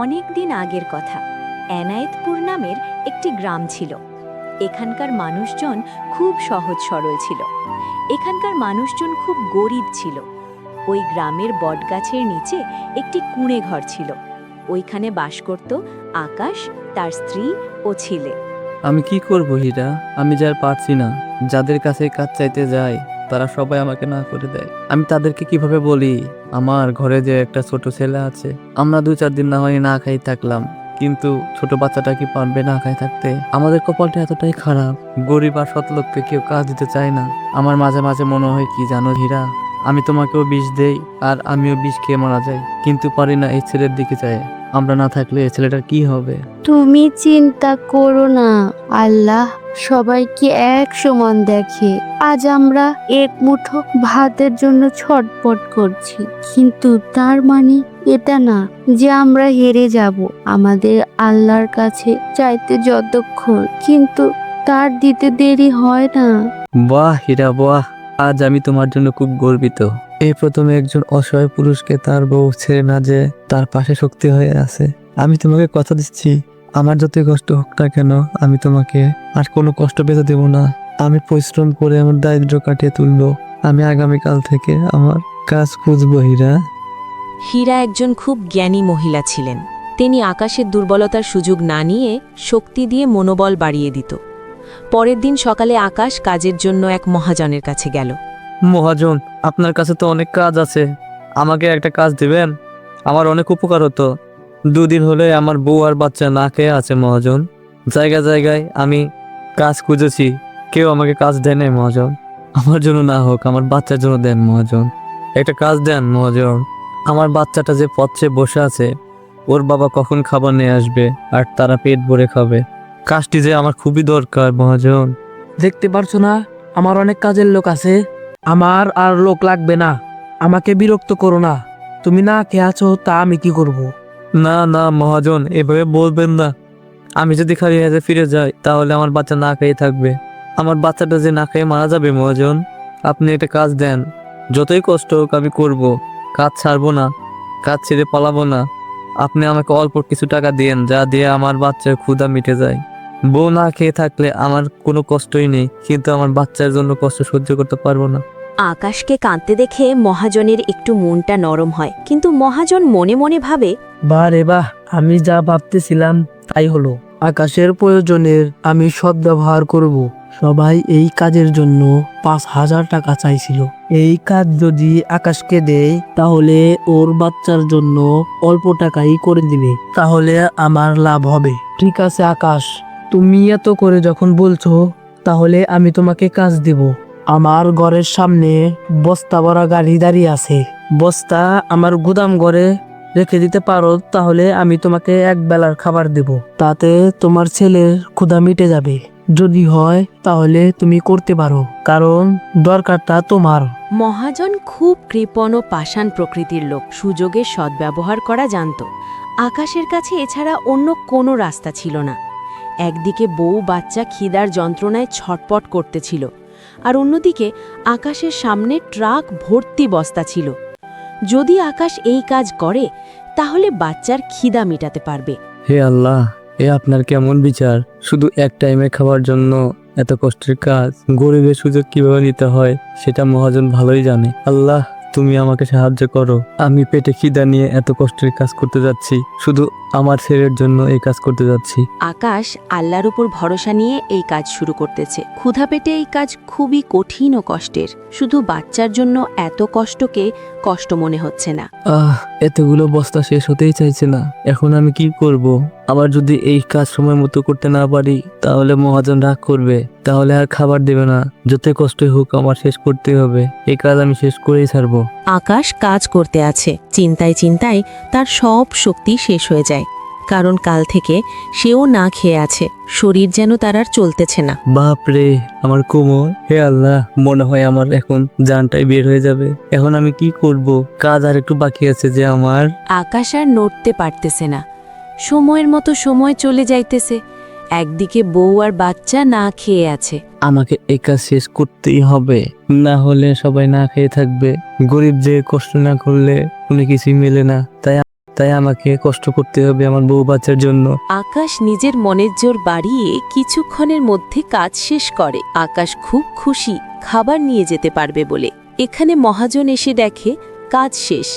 অনেক দিন আগের কথা। এনায়েতপুর নামের একটি গ্রাম ছিল। এখানকার মানুষজন খুব সহজ সরল ছিল। এখানকার মানুষজন খুব গরিব ছিল। ওই গ্রামের বটগাছের নিচে একটি কুঁড়ে ঘর ছিল। ওইখানে বাস করত আকাশ, তার স্ত্রী ও ছেলে। আমি কি করব হীরা? আমি যার পারছি না। যাদের কাছে কাজ চাইতে যাই তারা সবাই আমাকে না করে দেয়। আমি তাদেরকে কিভাবে বলি আমার ঘরে যে একটা ছোট ছেলে আছে, আমরা 2-4 দিন না হয় না খাই থাকলাম, কিন্তু ছোট বাচ্চাটা কি পারবে না খাই থাকতে? আমাদের কপালটা এতটাই খারাপ, গরিব আর সৎ লোককে কেউ কাজ দিতে চায় না। আমার মাঝে মাঝে মনে হয় কি জানো হীরা, আমি তোমাকেও বিষ দেই আর আমিও বিষ খেয়ে মারা যাই, কিন্তু পারি না এই ছেলের দিকে চায়। আমরা না থাকলে এই ছেলেটার কি হবে? তুমি চিন্তা করো না, আল্লাহ সবাইকে এক সমান দেখে। আজ আমরা এক মুঠো ভাতের জন্য ছটফট করছি, কিন্তু তার মানে এটা না যে আমরা হেরে যাব। আমাদের আল্লাহর কাছে চাইতে যতক্ষণ, কিন্তু তার দিতে দেরি হয় না। বাহ হীরা বাহ, আজ আমি তোমার জন্য খুব গর্বিত। এই প্রথমে একজন অসহায় পুরুষকে তার বউ ছেড়ে না যে তার পাশে শক্তি হয়ে আছে। আমি তোমাকে কথা দিচ্ছি, আমার যতই কষ্ট হোক না কেন আমি তোমাকে আর কোনো কষ্ট পেতে দেব না। আমি পরিশ্রম করে আমার দারিদ্র্য কাটিয়ে তুলবো। আমি আগামীকাল থেকে আমার কাজ খুঁজবো হীরা। হীরা একজন খুব জ্ঞানী মহিলা ছিলেন। তিনি আকাশের দুর্বলতার সুযোগ না নিয়ে শক্তি দিয়ে মনোবল বাড়িয়ে দিত। পরের দিন সকালে আকাশ কাজের জন্য এক মহাজনের কাছে গেল। মহাজন, আপনার কাছে তো অনেক কাজ আছে, আমাকে একটা কাজ দিবেন? আমার অনেক উপকার হতো। 2 দিন হলে আমার বউ আর বাচ্চা না খেয়ে আছে মহাজন। জায়গায় জায়গায় আমি কাজ খুঁজেছি, কেউ আমাকে কাজ দেয় নাই মহাজন। আমার জন্য না হোক, আমার বাচ্চার জন্য দেন মহাজন, একটা কাজ দেন মহাজন। আমার বাচ্চাটা যে পথে বসে আছে, ওর বাবা কখন খাবার নিয়ে আসবে আর তারা পেট ভরে খাবে? কাজটি যে আমার খুবই দরকার মহাজন। দেখতে পারছো না আমার অনেক কাজের লোক আছে, আমার আর লোক লাগবে না। আমাকে বিরক্ত করো না। তুমি না খেয়ে আছো তা আমি কি করব? না না মহাজন, এভাবে বলবেন না। আমি যদি খালি হাতে ফিরে যাই তাহলে আমার বাচ্চা না খেয়ে থাকবে। আমার বাচ্চাটা যে না খেয়ে মারা যাবে মহাজন। আপনি একটা কাজ দেন, যতই কষ্ট হোক আমি করব। কাজ ছাড়বো না, কাজ ছেড়ে পালাবো না। আপনি আমাকে অল্প কিছু টাকা দিয়েন, যা দিয়ে আমার বাচ্চার ক্ষুধা মিটে যায়। বউ না খেয়ে থাকলে আমার কোনো কষ্টই নেই, কিন্তু আমার বাচ্চার জন্য কষ্ট সহ্য করতে পারবো না। আকাশকে কাঁদতে দেখে মহাজনের একটু মনটা নরম হয়, কিন্তু মহাজন মনে মনে ভাবে, বাহ রে বাহ, আমি যা ভাবতেছিলাম তাই হলো। আকাশের প্রয়োজনের আমি সদ্ব্যবহার করব। সবাই এই কাজের জন্য 5,000 টাকা চাইছিল। এই কাজ যদি আকাশকে দেয় তাহলে ওর বাচ্চার জন্য অল্প টাকাই করে দিবে, তাহলে আমার লাভ হবে। ঠিক আছে আকাশ, তুমি এত করে যখন বলছো তাহলে আমি তোমাকে কাজ দেব। আমার ঘরের সামনে বস্তা ভরা গাড়ি দাঁড়িয়ে আছে, বস্তা আমার গুদাম ঘরে রেখে দিতে পারো, তাহলে আমি তোমাকে এক বেলার খাবার দেব। তাতে তোমার ছেলের ক্ষুধা মিটে যাবে। যদি হয় তাহলে তুমি করতে পারো, কারণ দরকারটা তোমার। মহাজন খুব কৃপণ ও পাষাণ প্রকৃতির লোক, সুযোগের সদ্ব্যবহার করা জানত। আকাশের কাছে এছাড়া অন্য কোনো রাস্তা ছিল না। একদিকে বউ বাচ্চা খিদার যন্ত্রণায় ছটপট করতেছিল, আর অন্যদিকে আকাশের সামনে ট্রাক ভর্তি বস্তা ছিল। যদি আকাশ এই কাজ করে তাহলে বাচ্চার খিদা মেটাতে পারবে। হে আল্লাহ, এ আপনার কেমন বিচার? শুধু এক টাইমে খাওয়ার জন্য এত কষ্টের কাজ। গরিবের সুযোগ কিভাবে নিতে হয় সেটা মহাজন ভালোই জানে। আল্লাহ, তুমি আমাকে সাহায্য করো। আমি পেটে খিদা নিয়ে এত কষ্টের কাজ করতে যাচ্ছি, শুধু আমার ছেলের জন্য এই কাজ করতে যাচ্ছি। আকাশ আল্লাহর উপর ভরসা নিয়ে এই কাজ শুরু করতেছে। ক্ষুধা পেটে এই কাজ খুবই কঠিন ও কষ্টের। শুধু বাচ্চার জন্য এত কষ্টকে কষ্ট মনে হচ্ছে না। এতগুলো বস্তা শেষ হতেই চাইছে না। এখন আমি কি করব? আবার যদি এই কাজ সময় মতো করতে না পারি তাহলে মহাজন রাগ করবে, তাহলে আর খাবার দেবে না। যতই কষ্টই হোক আমার শেষ করতেই হবে। এই কাজ আমি শেষ করেই ছাড়বো। আকাশ কাজ করতে আছে, চিন্তায় চিন্তায় তার সব শক্তি শেষ হয়ে যায়। কারণ কাল থেকে সেও না খেয়ে আছে, শরীর যেন তার আর চলতেছে না। বাপরে, আমার কোমর! হে আল্লাহ, মনে হয় আমার এখন জানটাই বের হয়ে যাবে। এখন আমি কি করব? কাজ আর একটু বাকি আছে যে আমার। আকাশ আর নড়তে পারতেছে না। সময়ের মতো সময় চলে যাইতেছে। একদিকে বউ আর বাচ্চা না খেয়ে আছে। আমাকে এই কাজ শেষ করতেই হবে, না হলে সবাই না খেয়ে থাকবে। গরিব যে কষ্ট না করলে কোনো কিছুই মেলে না। তাই তাই আমাকে কষ্ট করতে হবে আমার বউ বাচ্চার জন্য। আকাশ নিজের মনের জোর বাড়িয়ে কিছুক্ষণের মধ্যে কাজ শেষ করে। আকাশ খুব খুশি খাবার নিয়ে যেতে পারবে বলে। এখানে মহাজন এসে দেখে কাজ শেষ।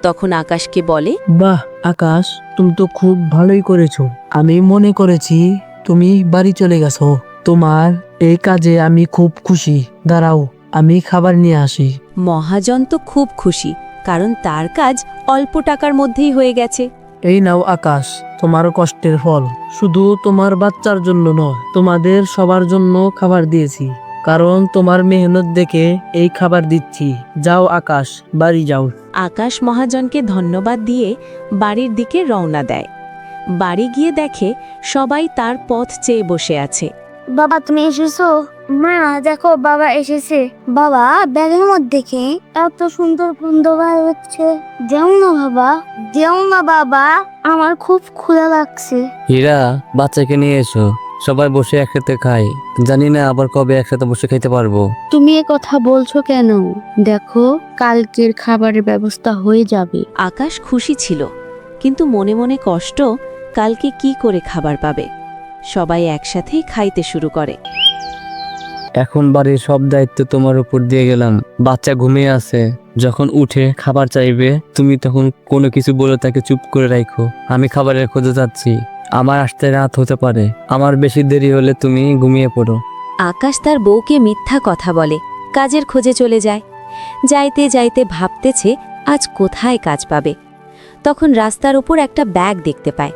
তখন আকাশকে বলে, বাহ আকাশ, তুমি তো খুব ভালোই করেছো। আমি মনে করেছি তুমি বাড়ি চলে গেছো। তোমার এই কাজে আমি খুব খুশি। দাঁড়াও, আমি খাবার নিয়ে আসি। মহাজন তো খুব খুশি, কারণ তার কাজ অল্প টাকার মধ্যেই হয়ে গেছে। এই নাও আকাশ, তোমার কষ্টের ফল। শুধু তোমার বাচ্চার জন্য নয়, তোমাদের সবার জন্য খাবার দিয়েছি, কারণ তোমার মেহনত দেখে এই খাবার দিচ্ছি। যাও আকাশ, বাড়ি যাও। আকাশ মহাজনকে ধন্যবাদ দিয়ে বাড়ির দিকে রওনা দেয়। বাড়ি গিয়ে দেখে সবাই তার পথ চেয়ে বসে আছে। বাবা তুমি এসেছো? মা দেখো বাবা এসেছে। বাবা ব্যাগের মধ্যে কি এত সুন্দর গন্ধ বার হচ্ছে? যেও না বাবা, যেও না বাবা, আমার খুব ক্ষুধা লাগছে। হীরা, বাচ্চাকে নিয়ে এসো, সবাই বসে একসাথে খাই। জানি না আবার কবে একসাথে বসে খাইতে পারবো। তুমি এ কথা বলছো কেন? দেখো কালকের খাবারের ব্যবস্থা হয়ে যাবে। আকাশ খুশি ছিল, কিন্তু মনে মনে কষ্ট, কালকে কি করে খাবার পাবে। সবাই একসাথেই খাইতে শুরু করে। এখন বাড়ির সব দায়িত্ব তোমার উপর দিয়ে গেলাম। বাচ্চা ঘুমিয়ে আছে, যখন উঠে খাবার চাইবে তুমি তখন কোনো কিছু বলে তাকে চুপ করে রাখো। আমি খাবারের খোঁজে যাচ্ছি, আমার আসতে রাত হতে পারে। আমার বেশি দেরি হলে তুমি ঘুমিয়ে পড়ো। আকাশ তার বউকে মিথ্যা কথা বলে, কাজের খোঁজে চলে যায়। যাইতে যাইতে ভাবতেছে আজ কোথায় কাজ পাবে। তখন রাস্তার উপর একটা ব্যাগ দেখতে পায়।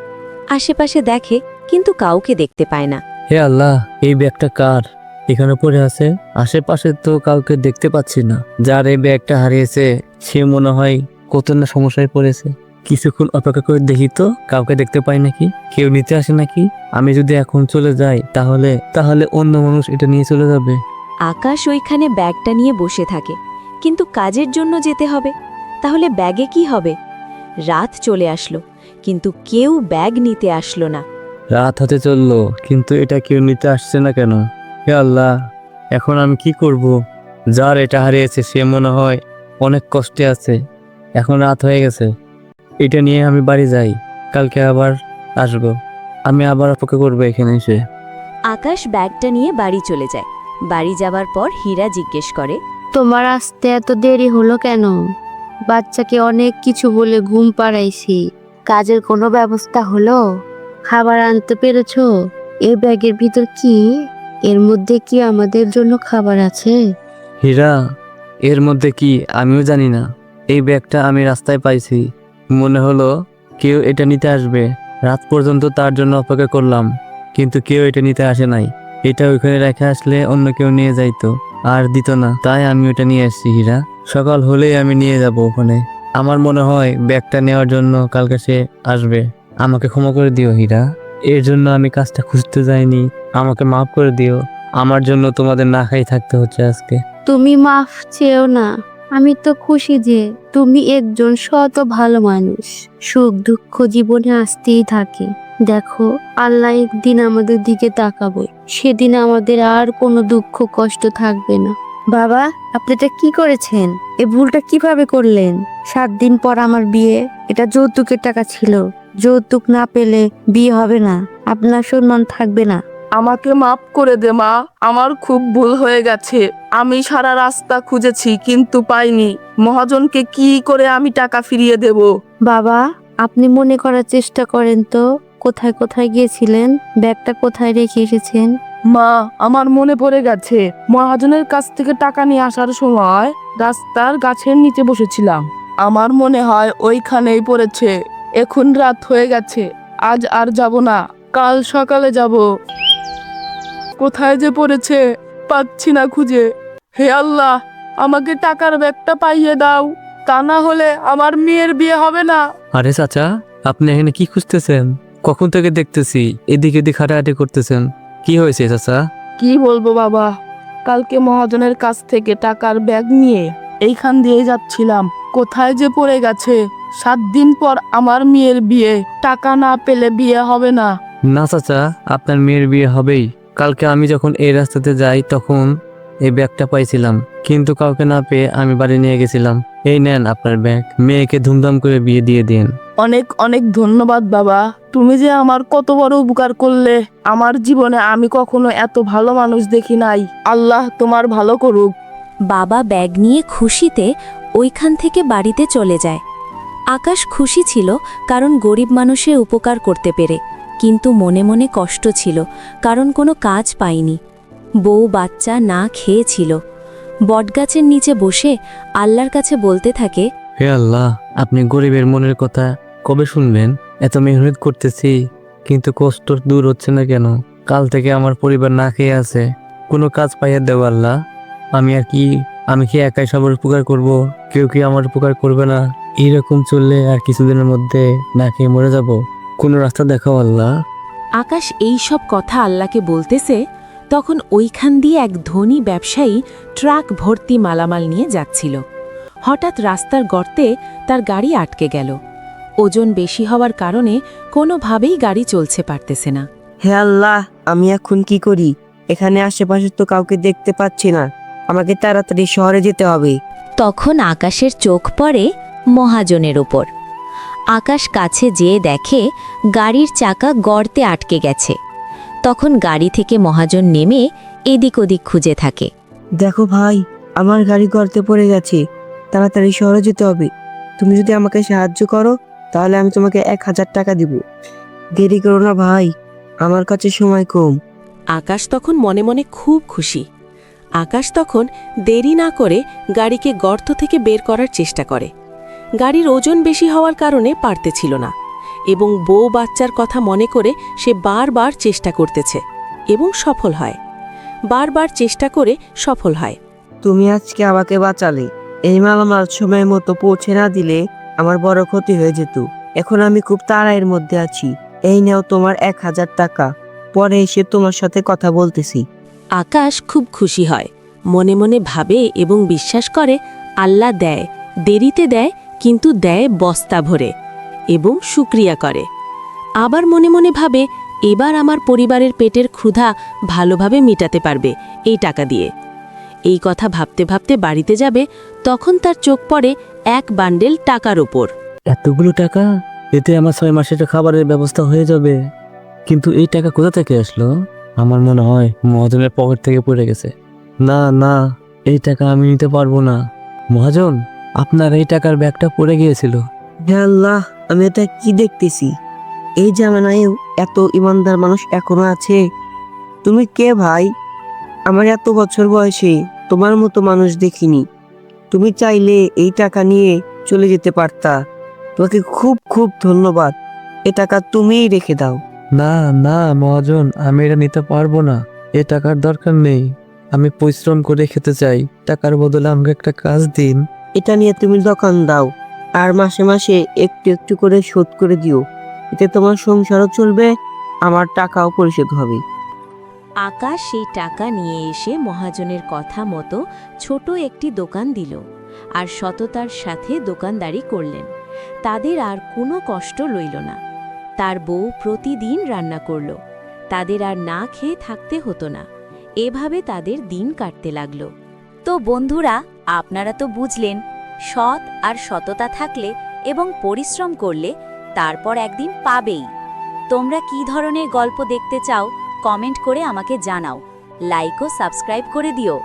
আশেপাশে দেখে, কিন্তু কাউকে দেখতে পায় না। হে আল্লাহ, এই ব্যাগটা কার? এখানে পড়ে আছে, আশেপাশে তো কাউকে দেখতে পাচ্ছি না। যার এই ব্যাগটা হারিয়েছে সে মনে হয় কত না সমস্যায় পড়েছে। কিছুক্ষণ অপেক্ষা করে দেখি তো কাউকে দেখতে পাই নাকি, কেউ নিতে আসে নাকি। আমি যদি এখন চলে যাই তাহলে অন্য মানুষ এটা নিয়ে চলে যাবে। আকাশ ওইখানে ব্যাগটা নিয়ে বসে থাকে, কিন্তু কাজের জন্য যেতে হবে, তাহলে ব্যাগে কি হবে? রাত চলে আসলো, কিন্তু কেউ ব্যাগ নিতে আসলো না। রাত হতে চললো, কিন্তু এটা কেউ নিতে আসছে না কেন? হে আল্লাহ, এখন আমি কি করব? যার এটা হারিয়েছে সে মনে হয় অনেক কষ্টে আছে। এখন রাত হয়ে গেছে, এটা নিয়ে আমি বাড়ি যাই, কালকে আবার আসবো। আমি আবার অপেক্ষা করবো এখানে এসে। আকাশ ব্যাগটা নিয়ে বাড়ি চলে যায়। বাড়ি যাবার পর হীরা জিজ্ঞেস করে, তোমার আসতে এত দেরি হলো কেন? বাচ্চাকে অনেক কিছু বলে ঘুম পাড়াইছি। কাজের কোনো ব্যবস্থা হলো? খাবার আনতে পেরেছো? এই ব্যাগের ভিতর কি? এর মধ্যে কি আমাদের জন্য খাবার আছে? হীরা, এর মধ্যে কি আমিও জানি না। এই ব্যাগটা আমি রাস্তায় পাইছি, মনে হলো কেউ এটা নিতে আসবে। রাত পর্যন্ত তার জন্য অপেক্ষা করলাম, কিন্তু কেউ এটা নিতে আসে নাই। এটা ওইখানে রেখে আসলে অন্য কেউ নিয়ে যাইতো, আর দিত না, তাই আমি ওটা নিয়ে আসছি। হীরা, সকাল হলেই আমি নিয়ে যাব ওখানে। আমার মনে হয় ব্যাগটা নেওয়ার জন্য কালকে সে আসবে। আমাকে ক্ষমা করে দিও হীরা, এর জন্য আমি কাজটা খুঁজতে যাইনি। আমাকে মাফ করে দিও, আমার জন্য তোমাদের না খাই থাকতে হচ্ছে আজকে। তুমি মাফ চেও না। আমি তো খুশি যে তুমি একজন সৎ ও ভালো মানুষ। সুখ দুঃখ জীবনে আসতেই থাকে। দেখো আল্লাহ একদিন আমাদের দিকে তাকাবে, সেদিন আমাদের আর কোনো দুঃখ কষ্ট থাকবে না। বাবা আপনি এটা কি করেছেন? এই ভুলটা কিভাবে করলেন? 7 দিন পর আমার বিয়ে, এটা যৌতুকের টাকা ছিল। যৌতুক না পেলে বিয়ে হবে না, আপনার সম্মান থাকবে না। আমাকে মাফ করে দে মা, আমার খুব ভুল হয়ে গেছে। আমি সারা রাস্তা খুঁজেছি কিন্তু পাইনি। মহাজনকে কি করে আমি টাকা ফিরিয়ে দেব? বাবা আপনি মনে করার চেষ্টা করেন তো, কোথায় কোথায় গিয়েছিলেন, ব্যাগটা কোথায় রেখে এসেছেন? মা, আমার মনে পড়ে গেছে। মহাজনের কাছ থেকে টাকা নিয়ে আসার সময় রাস্তার গাছের নিচে বসেছিলাম। আমার মনে হয় ওইখানেই পড়েছে। এখন রাত হয়ে গেছে, আজ আর যাব না, কাল সকালে যাব। কোথায় যে পড়েছে পাচ্ছি না খুঁজে। হে আল্লাহ, আমাকে টাকার ব্যাগটা পাইয়ে দাও, তা না হলে আমার মেয়ের বিয়ে হবে না। আরে চাচা, আপনি এখানে কি খুঁজতেছেন? কখন থেকে দেখতেছি এদিক এদিক হাঁটাহাঁটি করতেছেন। কি হয়েছে চাচা? কি বলবো বাবা, কালকে মহাজনের কাছ থেকে টাকার ব্যাগ নিয়ে এইখান দিয়ে যাচ্ছিলাম, কোথায় যে পড়ে গেছে। 7 দিন পর আমার মেয়ের বিয়ে, টাকা না পেলে বিয়ে হবে না। না চাচা, আপনার মেয়ের বিয়ে হবেই। কালকে আমি যখন এই রাস্তাতে যাই তখন এই ব্যাগটা পাইছিলাম, কিন্তু কাউকে না পেয়ে আমি বাড়ি নিয়ে গেছিলাম। এই নেন আপনার ব্যাগ, মেয়েকে ধুমধাম করে বিয়ে দিয়ে দিন। অনেক অনেক ধন্যবাদ বাবা, তুমি যে আমার কত বড় উপকার করলে। আমার জীবনে আমি কখনো এত ভালো মানুষ দেখি নাই। আল্লাহ তোমার ভালো করুক। বাবা ব্যাগ নিয়ে খুশিতে ওইখান থেকে বাড়িতে চলে যায়। আকাশ খুশি ছিল কারণ গরিব মানুষের উপকার করতে পেরে, কিন্তু মনে মনে কষ্ট ছিল কারণ কোনো কাজ পায়নি। বউ বাচ্চা না খেয়েছিল। বটগাছের নিচে বসে আল্লাহর কাছে বলতে থাকে, হে আল্লাহ, আপনি গরিবের মনের কথা কবে শুনবেন? এত মেহনত করতেছি কিন্তু কষ্ট দূর হচ্ছে না কেন? কাল থেকে আমার পরিবার না খেয়ে আছে, কোনো কাজ পাইয়া দেও আল্লাহ। আমি কি একাই সবার উপকার করব? কেউ কি আমার উপকার করবে না? এইরকম চললে আর কিছুদিনের মধ্যে না খেয়ে মরে যাব। কোনো রাস্তা দেখাও আল্লাহ। আকাশ এই সব কথা আল্লাহকে বলতেছে, তখন ওইখান দিয়ে এক ধনী ব্যবসায়ী ট্রাক ভর্তি মালামাল নিয়ে যাচ্ছিল। হঠাৎ রাস্তার গর্তে তার গাড়ি আটকে গেল। ওজন বেশি হওয়ার কারণে কোনোভাবেই গাড়ি চলছে পারতেছে না। হে আল্লাহ, আমি এখন কি করি? এখানে আশেপাশে তো কাউকে দেখতে পাচ্ছি না। আমাকে তাড়াতাড়ি শহরে যেতে হবে। তখন আকাশের চোখ পড়ে মহাজনের উপর। আকাশ কাছে যেয়ে দেখে গাড়ির চাকা গর্তে আটকে গেছে। তখন গাড়ি থেকে মহাজন নেমে এদিক ওদিক খুঁজে থাকে। দেখো ভাই, আমার গাড়ি গর্তে পড়ে গেছে। তাড়াতাড়ি শহরে যেতে হবে। তুমি যদি আমাকে সাহায্য করো তাহলে আমি তোমাকে 1000 টাকা দিব। দেরি করো না ভাই, আমার কাছে সময় কম। আকাশ তখন মনে মনে খুব খুশি। আকাশ তখন দেরি না করে গাড়িকে গর্ত থেকে বের করার চেষ্টা করে। গাড়ির ওজন বেশি হওয়ার কারণে পারতেছিল না, এবং বউ বাচ্চার কথা মনে করে সে বারবার চেষ্টা করতেছে এবং সফল হয়। বারবার চেষ্টা করে সফল হয়। তুমি আজকে আমাকে বাঁচালে। এই মালামাল সময় মতো পৌঁছে না দিলে আমার বড় ক্ষতি হয়ে যেত। এখন আমি খুব তাড়াইয়ের মধ্যে আছি। এই নাও তোমার 1000 টাকা। পরে এসে তোমার সাথে কথা বলতেছি। আকাশ খুব খুশি হয়, মনে মনে ভাবে এবং বিশ্বাস করে আল্লাহ দেয়, দেরিতে দেয়, কিন্তু দেয় বস্তা ভরে, এবং শুকরিয়া করে। আবার মনে মনে ভাবে এবার আমার পরিবারের পেটের ক্ষুধা ভালোভাবে মিটাতে পারবে এই টাকা দিয়ে। এই কথা ভাবতে ভাবতে বাড়িতে যাবে, তখন তার চোখ পড়ে এক বান্ডেল টাকার ওপর। এতগুলো টাকা, এতে আমার 6 মাসের খাবারের ব্যবস্থা হয়ে যাবে। কিন্তু এই টাকা কোথা থেকে আসলো? আমার মনে হয় মহাজনের পকেট থেকে পড়ে গেছে। না না, এই টাকা আমি নিতে পারবো না। মহাজন, আপনার এই টাকার ব্যাগটা পড়ে গিয়েছিল। হে আল্লাহ, আমি এটা কি দেখতেছি? এই জামানায় এত ইমানদার মানুষ এখনো আছে? তুমি কে ভাই? আমার এত বছর বয়সে তোমার মতো মানুষ দেখিনি। তুমি চাইলে এই টাকা নিয়ে চলে যেতে পারতা। তোমাকে খুব খুব ধন্যবাদ। এ টাকা তুমিই রেখে দাও। না না মহাজন, আমি এটা নিতে পারবো না। এ টাকার দরকার নেই। আমি পরিশ্রম করে খেতে চাই। টাকার বদলে আমাকে একটা কাজ দিন। এটা নিয়ে তুমি দোকান দাও, আর মাসে মাসে একটু একটু করে শোধ করে দিও। এতে তোমার সংসারও চলবে, আমার টাকাও পরিশোধ হবে। আকাশ সেই টাকা নিয়ে এসে মহাজনের কথা মতো ছোট একটি দোকান দিল, আর সততার সাথে দোকানদারি করলেন। তাদের আর কোনো কষ্ট লইল না। তার বউ প্রতিদিন রান্না করল। তাদের আর না খেয়ে থাকতে হতো না। এভাবে তাদের দিন কাটতে লাগলো। তো বন্ধুরা, আপনারা তো বুঝলেন, সৎ আর সততা থাকলে এবং পরিশ্রম করলে তারপর একদিন পাবেই। তোমরা কি ধরনের গল্প দেখতে চাও কমেন্ট করে আমাকে জানাও। লাইক ও সাবস্ক্রাইব করে দিও।